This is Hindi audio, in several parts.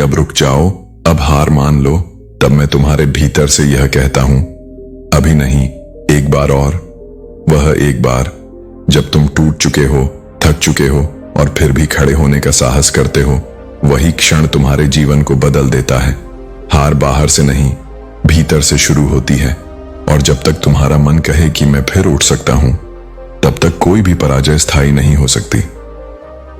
अब रुक जाओ, अब हार मान लो, तब मैं तुम्हारे भीतर से यह कहता हूं, अभी नहीं, एक बार और। वह एक बार जब तुम टूट चुके हो, थक चुके हो और फिर भी खड़े होने का साहस करते हो, वही क्षण तुम्हारे जीवन को बदल देता है। हार बाहर से नहीं, भीतर से शुरू होती है, और जब तक तुम्हारा मन कहे कि मैं फिर उठ सकता हूं, तब तक कोई भी पराजय स्थायी नहीं हो सकती।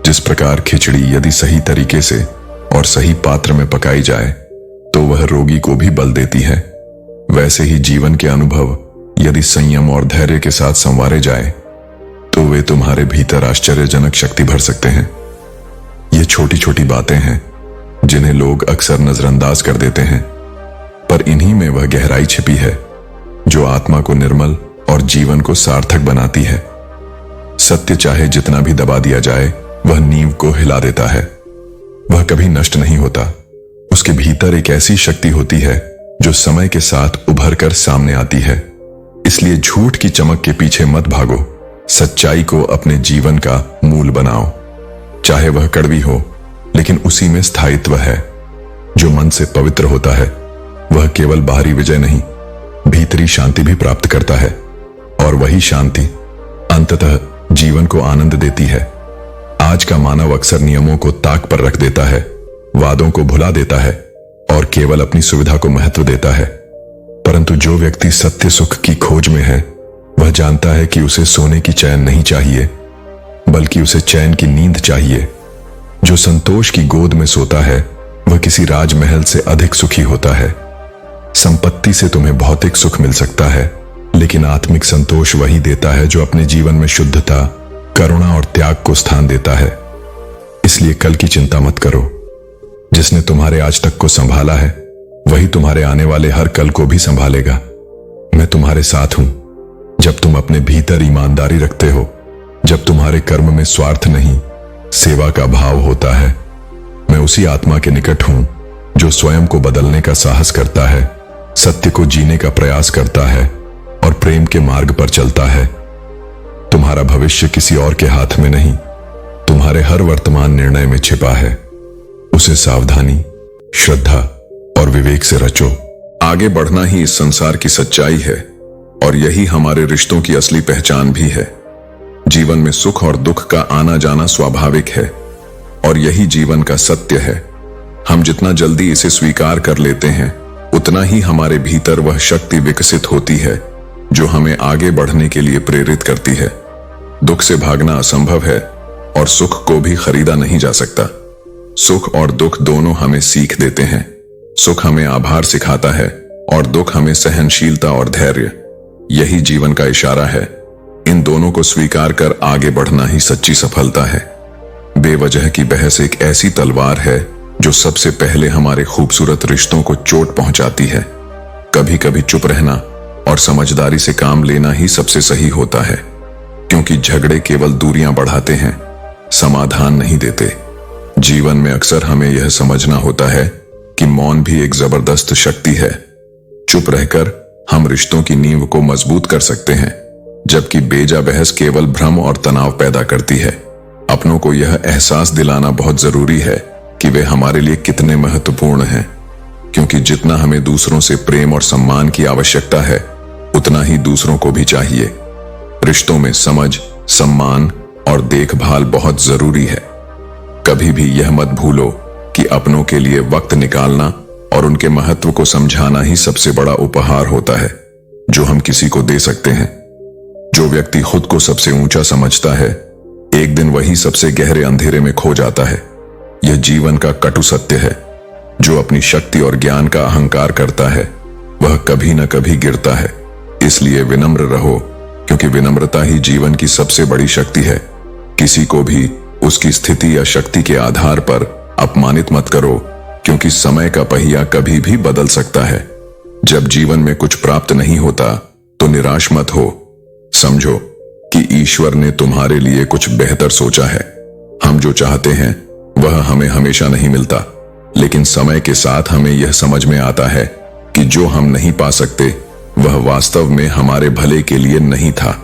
जिस प्रकार खिचड़ी यदि सही तरीके से और सही पात्र में पकाई जाए तो वह रोगी को भी बल देती है, वैसे ही जीवन के अनुभव यदि संयम और धैर्य के साथ संवारे जाए तो वे तुम्हारे भीतर आश्चर्यजनक शक्ति भर सकते हैं। ये छोटी छोटी बातें हैं जिन्हें लोग अक्सर नजरअंदाज कर देते हैं, पर इन्हीं में वह गहराई छिपी है जो आत्मा को निर्मल और जीवन को सार्थक बनाती है। सत्य चाहे जितना भी दबा दिया जाए, वह नींव को हिला देता है। वह कभी नष्ट नहीं होता। उसके भीतर एक ऐसी शक्ति होती है जो समय के साथ उभर कर सामने आती है। इसलिए झूठ की चमक के पीछे मत भागो, सच्चाई को अपने जीवन का मूल बनाओ। चाहे वह कड़वी हो, लेकिन उसी में स्थायित्व है। जो मन से पवित्र होता है वह केवल बाहरी विजय नहीं, भीतरी शांति भी प्राप्त करता है, और वही शांति अंततः जीवन को आनंद देती है। आज का मानव अक्सर नियमों को ताक पर रख देता है, वादों को भुला देता है और केवल अपनी सुविधा को महत्व देता है। परंतु जो व्यक्ति सत्य सुख की खोज में है, वह जानता है कि उसे सोने की चैन नहीं चाहिए, बल्कि उसे चैन की नींद चाहिए। जो संतोष की गोद में सोता है वह किसी राजमहल से अधिक सुखी होता है। संपत्ति से तुम्हें भौतिक सुख मिल सकता है, लेकिन आत्मिक संतोष वही देता है जो अपने जीवन में शुद्धता, करुणा और त्याग को स्थान देता है। इसलिए कल की चिंता मत करो। जिसने तुम्हारे आज तक को संभाला है वही तुम्हारे आने वाले हर कल को भी संभालेगा। मैं तुम्हारे साथ हूं जब तुम अपने भीतर ईमानदारी रखते हो, जब तुम्हारे कर्म में स्वार्थ नहीं, सेवा का भाव होता है। मैं उसी आत्मा के निकट हूं जो स्वयं को बदलने का साहस करता है, सत्य को जीने का प्रयास करता है और प्रेम के मार्ग पर चलता है। तुम्हारा भविष्य किसी और के हाथ में नहीं, तुम्हारे हर वर्तमान निर्णय में छिपा है। उसे सावधानी, श्रद्धा और विवेक से रचो। आगे बढ़ना ही इस संसार की सच्चाई है, और यही हमारे रिश्तों की असली पहचान भी है। जीवन में सुख और दुख का आना जाना स्वाभाविक है, और यही जीवन का सत्य है। हम जितना जल्दी इसे स्वीकार कर लेते हैं, उतना ही हमारे भीतर वह शक्ति विकसित होती है जो हमें आगे बढ़ने के लिए प्रेरित करती है। दुख से भागना असंभव है, और सुख को भी खरीदा नहीं जा सकता। सुख और दुख दोनों हमें सीख देते हैं। सुख हमें आभार सिखाता है और दुख हमें सहनशीलता और धैर्य। यही जीवन का इशारा है। इन दोनों को स्वीकार कर आगे बढ़ना ही सच्ची सफलता है। बेवजह की बहस एक ऐसी तलवार है जो सबसे पहले हमारे खूबसूरत रिश्तों को चोट पहुंचाती है। कभी कभी चुप रहना और समझदारी से काम लेना ही सबसे सही होता है, क्योंकि झगड़े केवल दूरियां बढ़ाते हैं, समाधान नहीं देते। जीवन में अक्सर हमें यह समझना होता है कि मौन भी एक जबरदस्त शक्ति है। चुप रहकर हम रिश्तों की नींव को मजबूत कर सकते हैं, जबकि बेजा बहस केवल भ्रम और तनाव पैदा करती है। अपनों को यह एहसास दिलाना बहुत जरूरी है कि वे हमारे लिए कितने महत्वपूर्ण हैं, क्योंकि जितना हमें दूसरों से प्रेम और सम्मान की आवश्यकता है, उतना ही दूसरों को भी चाहिए। रिश्तों में समझ, सम्मान और देखभाल बहुत जरूरी है। कभी भी यह मत भूलो कि अपनों के लिए वक्त निकालना और उनके महत्व को समझाना ही सबसे बड़ा उपहार होता है जो हम किसी को दे सकते हैं। जो व्यक्ति खुद को सबसे ऊंचा समझता है, एक दिन वही सबसे गहरे अंधेरे में खो जाता है। यह जीवन का कटु सत्य है। जो अपनी शक्ति और ज्ञान का अहंकार करता है, वह कभी न कभी गिरता है। इसलिए विनम्र रहो, क्योंकि विनम्रता ही जीवन की सबसे बड़ी शक्ति है। किसी को भी उसकी स्थिति या शक्ति के आधार पर अपमानित मत करो, क्योंकि समय का पहिया कभी भी बदल सकता है। जब जीवन में कुछ प्राप्त नहीं होता तो निराश मत हो। समझो कि ईश्वर ने तुम्हारे लिए कुछ बेहतर सोचा है। हम जो चाहते हैं वह हमें हमेशा नहीं मिलता, लेकिन समय के साथ हमें यह समझ में आता है कि जो हम नहीं पा सकते वह वास्तव में हमारे भले के लिए नहीं था।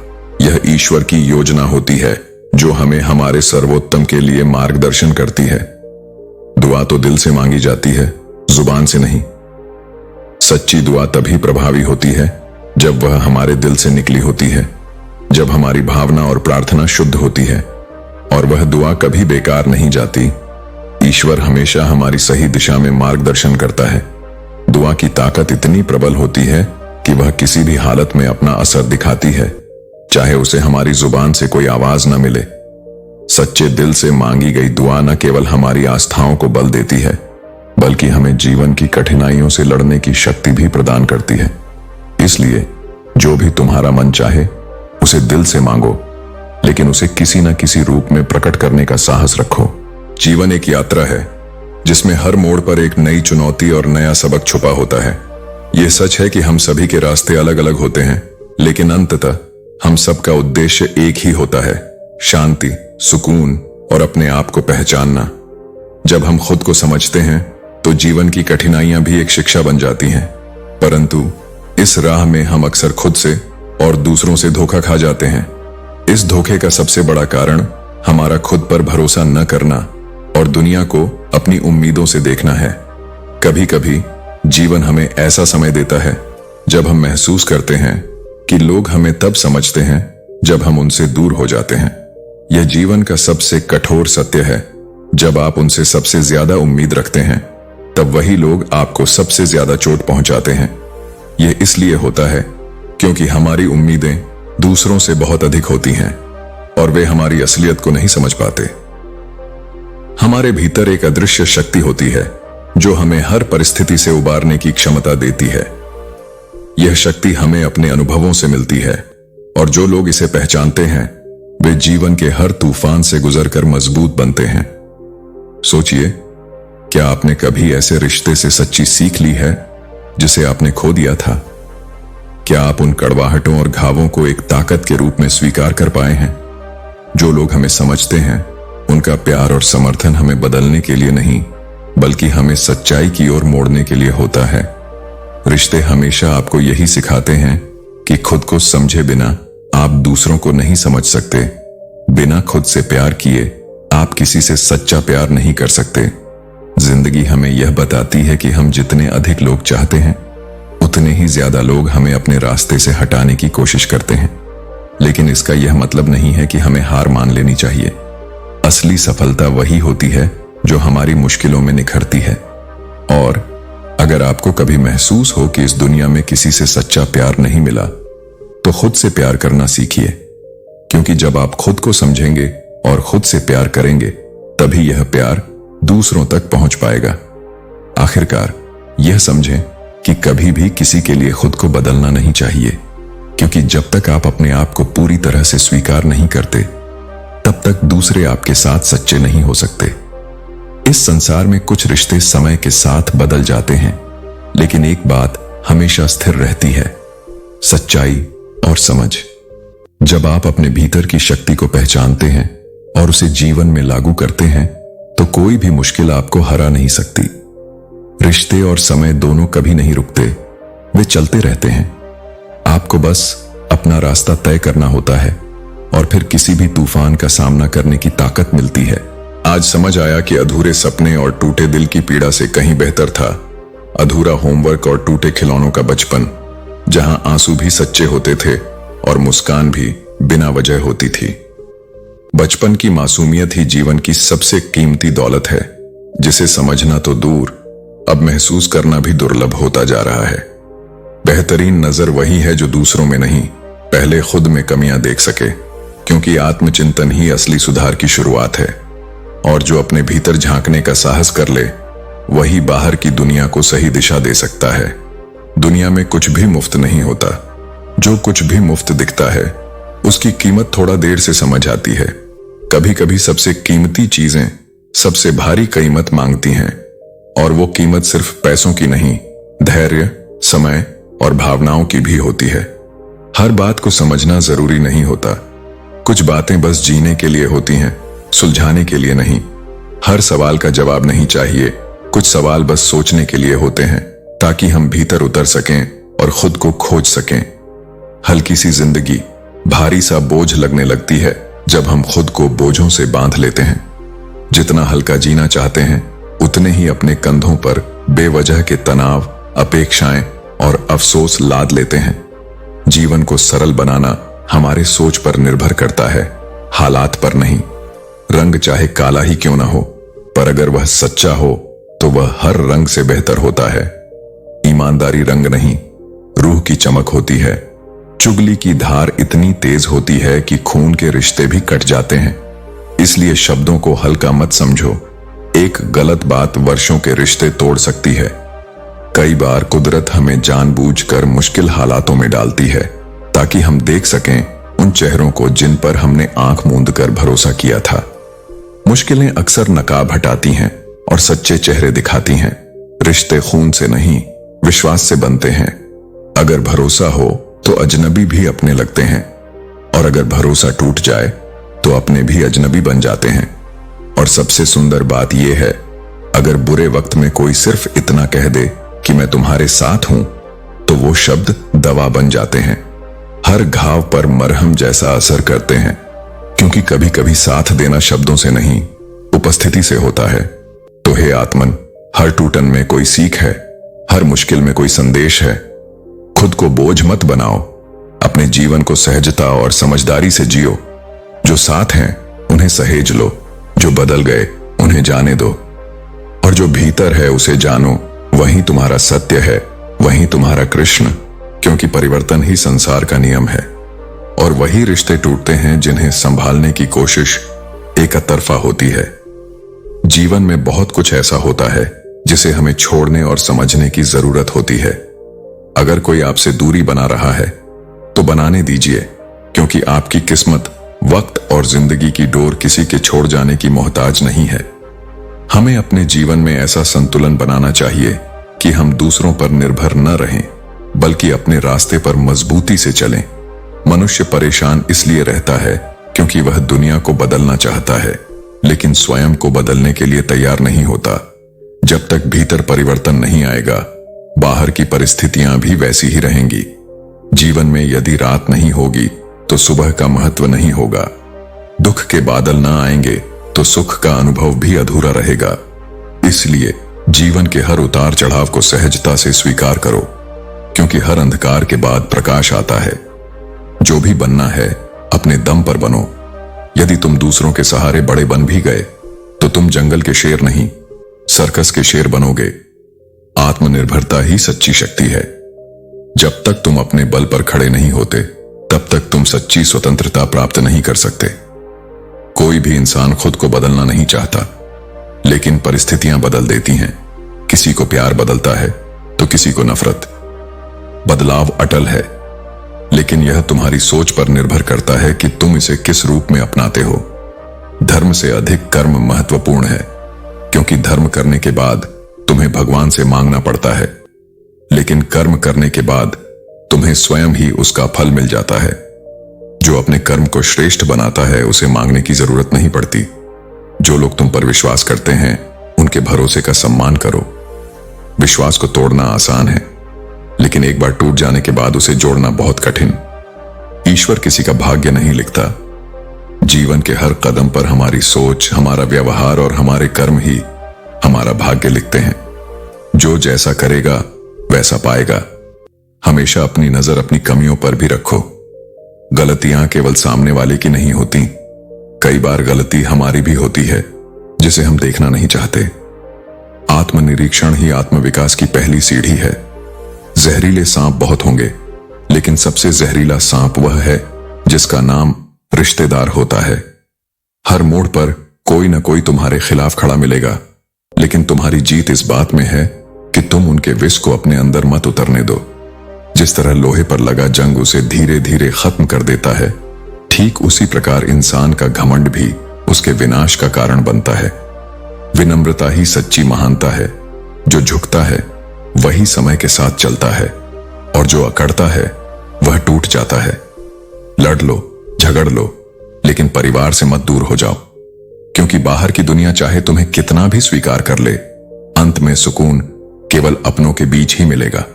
यह ईश्वर की योजना होती है जो हमें हमारे सर्वोत्तम के लिए मार्गदर्शन करती है। दुआ दुआ तो दिल से मांगी जाती है, जुबान से नहीं। सच्ची दुआ तभी प्रभावी होती है जब वह हमारे दिल से निकली होती है, जब हमारी भावना और प्रार्थना शुद्ध होती है, और वह दुआ कभी बेकार नहीं जाती। ईश्वर हमेशा हमारी सही दिशा में मार्गदर्शन करता है। दुआ की ताकत इतनी प्रबल होती है कि वह किसी भी हालत में अपना असर दिखाती है, चाहे उसे हमारी जुबान से कोई आवाज न मिले। सच्चे दिल से मांगी गई दुआ न केवल हमारी आस्थाओं को बल देती है, बल्कि हमें जीवन की कठिनाइयों से लड़ने की शक्ति भी प्रदान करती है। इसलिए जो भी तुम्हारा मन चाहे उसे दिल से मांगो, लेकिन उसे किसी न किसी रूप में प्रकट करने का साहस रखो। जीवन एक यात्रा है जिसमें हर मोड़ पर एक नई चुनौती और नया सबक छुपा होता है। यह सच है कि हम सभी के रास्ते अलग अलग होते हैं, लेकिन अंततः हम सबका उद्देश्य एक ही होता है, शांति, सुकून और अपने आप को पहचानना। जब हम खुद को समझते हैं तो जीवन की कठिनाइयां भी एक शिक्षा बन जाती हैं, परंतु इस राह में हम अक्सर खुद से और दूसरों से धोखा खा जाते हैं। इस धोखे का सबसे बड़ा कारण हमारा खुद पर भरोसा न करना और दुनिया को अपनी उम्मीदों से देखना है। कभी कभी जीवन हमें ऐसा समय देता है जब हम महसूस करते हैं कि लोग हमें तब समझते हैं जब हम उनसे दूर हो जाते हैं। यह जीवन का सबसे कठोर सत्य है। जब आप उनसे सबसे ज्यादा उम्मीद रखते हैं, तब वही लोग आपको सबसे ज्यादा चोट पहुंचाते हैं। यह इसलिए होता है क्योंकि हमारी उम्मीदें दूसरों से बहुत अधिक होती हैं और वे हमारी असलियत को नहीं समझ पाते। हमारे भीतर एक अदृश्य शक्ति होती है जो हमें हर परिस्थिति से उबारने की क्षमता देती है। यह शक्ति हमें अपने अनुभवों से मिलती है, और जो लोग इसे पहचानते हैं वे जीवन के हर तूफान से गुजरकर मजबूत बनते हैं। सोचिए, क्या आपने कभी ऐसे रिश्ते से सच्ची सीख ली है जिसे आपने खो दिया था? क्या आप उन कड़वाहटों और घावों को एक ताकत के रूप में स्वीकार कर पाए हैं? जो लोग हमें समझते हैं उनका प्यार और समर्थन हमें बदलने के लिए नहीं, बल्कि हमें सच्चाई की ओर मोड़ने के लिए होता है। रिश्ते हमेशा आपको यही सिखाते हैं कि खुद को समझे बिना आप दूसरों को नहीं समझ सकते। बिना खुद से प्यार किए आप किसी से सच्चा प्यार नहीं कर सकते। जिंदगी हमें यह बताती है कि हम जितने अधिक लोग चाहते हैं, उतने ही ज्यादा लोग हमें अपने रास्ते से हटाने की कोशिश करते हैं। लेकिन इसका यह मतलब नहीं है कि हमें हार मान लेनी चाहिए। असली सफलता वही होती है जो हमारी मुश्किलों में निखरती है। और अगर आपको कभी महसूस हो कि इस दुनिया में किसी से सच्चा प्यार नहीं मिला, तो खुद से प्यार करना सीखिए, क्योंकि जब आप खुद को समझेंगे और खुद से प्यार करेंगे, तभी यह प्यार दूसरों तक पहुंच पाएगा। आखिरकार यह समझें कि कभी भी किसी के लिए खुद को बदलना नहीं चाहिए, क्योंकि जब तक आप अपने आप को पूरी तरह से स्वीकार नहीं करते, तब तक दूसरे आपके साथ सच्चे नहीं हो सकते। इस संसार में कुछ रिश्ते समय के साथ बदल जाते हैं, लेकिन एक बात हमेशा स्थिर रहती है, सच्चाई और समझ। जब आप अपने भीतर की शक्ति को पहचानते हैं और उसे जीवन में लागू करते हैं, तो कोई भी मुश्किल आपको हरा नहीं सकती। रिश्ते और समय दोनों कभी नहीं रुकते, वे चलते रहते हैं। आपको बस अपना रास्ता तय करना होता है और फिर किसी भी तूफान का सामना करने की ताकत मिलती है। आज समझ आया कि अधूरे सपने और टूटे दिल की पीड़ा से कहीं बेहतर था अधूरा होमवर्क और टूटे खिलौनों का बचपन, जहां आंसू भी सच्चे होते थे और मुस्कान भी बिना वजह होती थी। बचपन की मासूमियत ही जीवन की सबसे कीमती दौलत है, जिसे समझना तो दूर, अब महसूस करना भी दुर्लभ होता जा रहा है। बेहतरीन नजर वही है जो दूसरों में नहीं, पहले खुद में कमियां देख सके, क्योंकि आत्मचिंतन ही असली सुधार की शुरुआत है। और जो अपने भीतर झांकने का साहस कर ले, वही बाहर की दुनिया को सही दिशा दे सकता है। दुनिया में कुछ भी मुफ्त नहीं होता। जो कुछ भी मुफ्त दिखता है, उसकी कीमत थोड़ा देर से समझ आती है। कभी कभी सबसे कीमती चीजें सबसे भारी कीमत मांगती हैं, और वो कीमत सिर्फ पैसों की नहीं, धैर्य, समय और भावनाओं की भी होती है। हर बात को समझना जरूरी नहीं होता। कुछ बातें बस जीने के लिए होती हैं, सुलझाने के लिए नहीं। हर सवाल का जवाब नहीं चाहिए, कुछ सवाल बस सोचने के लिए होते हैं, ताकि हम भीतर उतर सकें और खुद को खोज सकें। हल्की सी जिंदगी भारी सा बोझ लगने लगती है जब हम खुद को बोझों से बांध लेते हैं। जितना हल्का जीना चाहते हैं, उतने ही अपने कंधों पर बेवजह के तनाव, अपेक्षाएं और अफसोस लाद लेते हैं। जीवन को सरल बनाना हमारे सोच पर निर्भर करता है, हालात पर नहीं। रंग चाहे काला ही क्यों ना हो, पर अगर वह सच्चा हो तो वह हर रंग से बेहतर होता है। ईमानदारी रंग नहीं, रूह की चमक होती है। चुगली की धार इतनी तेज होती है कि खून के रिश्ते भी कट जाते हैं। इसलिए शब्दों को हल्का मत समझो। एक गलत बात वर्षों के रिश्ते तोड़ सकती है। कई बार कुदरत हमें जानबूझकर मुश्किल हालातों में डालती है ताकि हम देख सकें उन चेहरों को जिन पर हमने आंख मूंद कर भरोसा किया था। मुश्किलें अक्सर नकाब हटाती हैं और सच्चे चेहरे दिखाती हैं। रिश्ते खून से नहीं, विश्वास से बनते हैं। अगर भरोसा हो तो अजनबी भी अपने लगते हैं, और अगर भरोसा टूट जाए तो अपने भी अजनबी बन जाते हैं। और सबसे सुंदर बात यह है, अगर बुरे वक्त में कोई सिर्फ इतना कह दे कि मैं तुम्हारे साथ हूं, तो वो शब्द दवा बन जाते हैं। हर घाव पर मरहम जैसा असर करते हैं, क्योंकि कभी कभी साथ देना शब्दों से नहीं, उपस्थिति से होता है। तो हे आत्मन, हर टूटन में कोई सीख है, हर मुश्किल में कोई संदेश है। खुद को बोझ मत बनाओ, अपने जीवन को सहजता और समझदारी से जियो। जो साथ हैं उन्हें सहेज लो, जो बदल गए उन्हें जाने दो, और जो भीतर है उसे जानो। वही तुम्हारा सत्य है, वही तुम्हारा कृष्ण, क्योंकि परिवर्तन ही संसार का नियम है। और वही रिश्ते टूटते हैं जिन्हें संभालने की कोशिश एक तरफा होती है। जीवन में बहुत कुछ ऐसा होता है जिसे हमें छोड़ने और समझने की जरूरत होती है। अगर कोई आपसे दूरी बना रहा है तो बनाने दीजिए, क्योंकि आपकी किस्मत, वक्त और जिंदगी की डोर किसी के छोड़ जाने की मोहताज नहीं है। हमें अपने जीवन में ऐसा संतुलन बनाना चाहिए कि हम दूसरों पर निर्भर न रहें, बल्कि अपने रास्ते पर मजबूती से चलें। मनुष्य परेशान इसलिए रहता है क्योंकि वह दुनिया को बदलना चाहता है, लेकिन स्वयं को बदलने के लिए तैयार नहीं होता। जब तक भीतर परिवर्तन नहीं आएगा, बाहर की परिस्थितियां भी वैसी ही रहेंगी। जीवन में यदि रात नहीं होगी तो सुबह का महत्व नहीं होगा। दुख के बादल ना आएंगे तो सुख का अनुभव भी अधूरा रहेगा। इसलिए जीवन के हर उतार चढ़ाव को सहजता से स्वीकार करो, क्योंकि हर अंधकार के बाद प्रकाश आता है। जो भी बनना है अपने दम पर बनो। यदि तुम दूसरों के सहारे बड़े बन भी गए तो तुम जंगल के शेर नहीं, सर्कस के शेर बनोगे। आत्मनिर्भरता ही सच्ची शक्ति है। जब तक तुम अपने बल पर खड़े नहीं होते, तब तक तुम सच्ची स्वतंत्रता प्राप्त नहीं कर सकते। कोई भी इंसान खुद को बदलना नहीं चाहता, लेकिन परिस्थितियां बदल देती हैं। किसी को प्यार बदलता है तो किसी को नफरत। बदलाव अटल है, लेकिन यह तुम्हारी सोच पर निर्भर करता है कि तुम इसे किस रूप में अपनाते हो। धर्म से अधिक कर्म महत्वपूर्ण है, क्योंकि धर्म करने के बाद तुम्हें भगवान से मांगना पड़ता है, लेकिन कर्म करने के बाद तुम्हें स्वयं ही उसका फल मिल जाता है। जो अपने कर्म को श्रेष्ठ बनाता है उसे मांगने की जरूरत नहीं पड़ती। जो लोग तुम पर विश्वास करते हैं उनके भरोसे का सम्मान करो। विश्वास को तोड़ना आसान है, लेकिन एक बार टूट जाने के बाद उसे जोड़ना बहुत कठिन। ईश्वर किसी का भाग्य नहीं लिखता। जीवन के हर कदम पर हमारी सोच, हमारा व्यवहार और हमारे कर्म ही हमारा भाग्य लिखते हैं। जो जैसा करेगा वैसा पाएगा। हमेशा अपनी नजर अपनी कमियों पर भी रखो। गलतियां केवल सामने वाले की नहीं होती, कई बार गलती हमारी भी होती है जिसे हम देखना नहीं चाहते। आत्मनिरीक्षण ही आत्मविकास की पहली सीढ़ी है। जहरीले सांप बहुत होंगे, लेकिन सबसे जहरीला सांप वह है जिसका नाम रिश्तेदार होता है। हर मोड़ पर कोई न कोई तुम्हारे खिलाफ खड़ा मिलेगा, लेकिन तुम्हारी जीत इस बात में है कि तुम उनके विष को अपने अंदर मत उतरने दो। जिस तरह लोहे पर लगा जंग उसे धीरे धीरे खत्म कर देता है, ठीक उसी प्रकार इंसान का घमंड भी उसके विनाश का कारण बनता है। विनम्रता ही सच्ची महानता है। जो झुकता है वही समय के साथ चलता है, और जो अकड़ता है वह टूट जाता है। लड़ लो, झगड़ लो, लेकिन परिवार से मत दूर हो जाओ, क्योंकि बाहर की दुनिया चाहे तुम्हें कितना भी स्वीकार कर ले, अंत में सुकून केवल अपनों के बीच ही मिलेगा।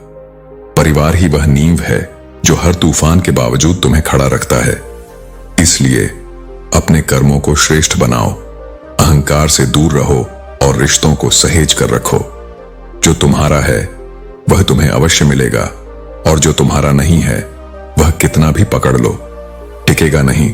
परिवार ही वह नींव है जो हर तूफान के बावजूद तुम्हें खड़ा रखता है। इसलिए अपने कर्मों को श्रेष्ठ बनाओ, अहंकार से दूर रहो और रिश्तों को सहेज कर रखो। जो तुम्हारा है वह तुम्हें अवश्य मिलेगा, और जो तुम्हारा नहीं है वह कितना भी पकड़ लो टिकेगा नहीं।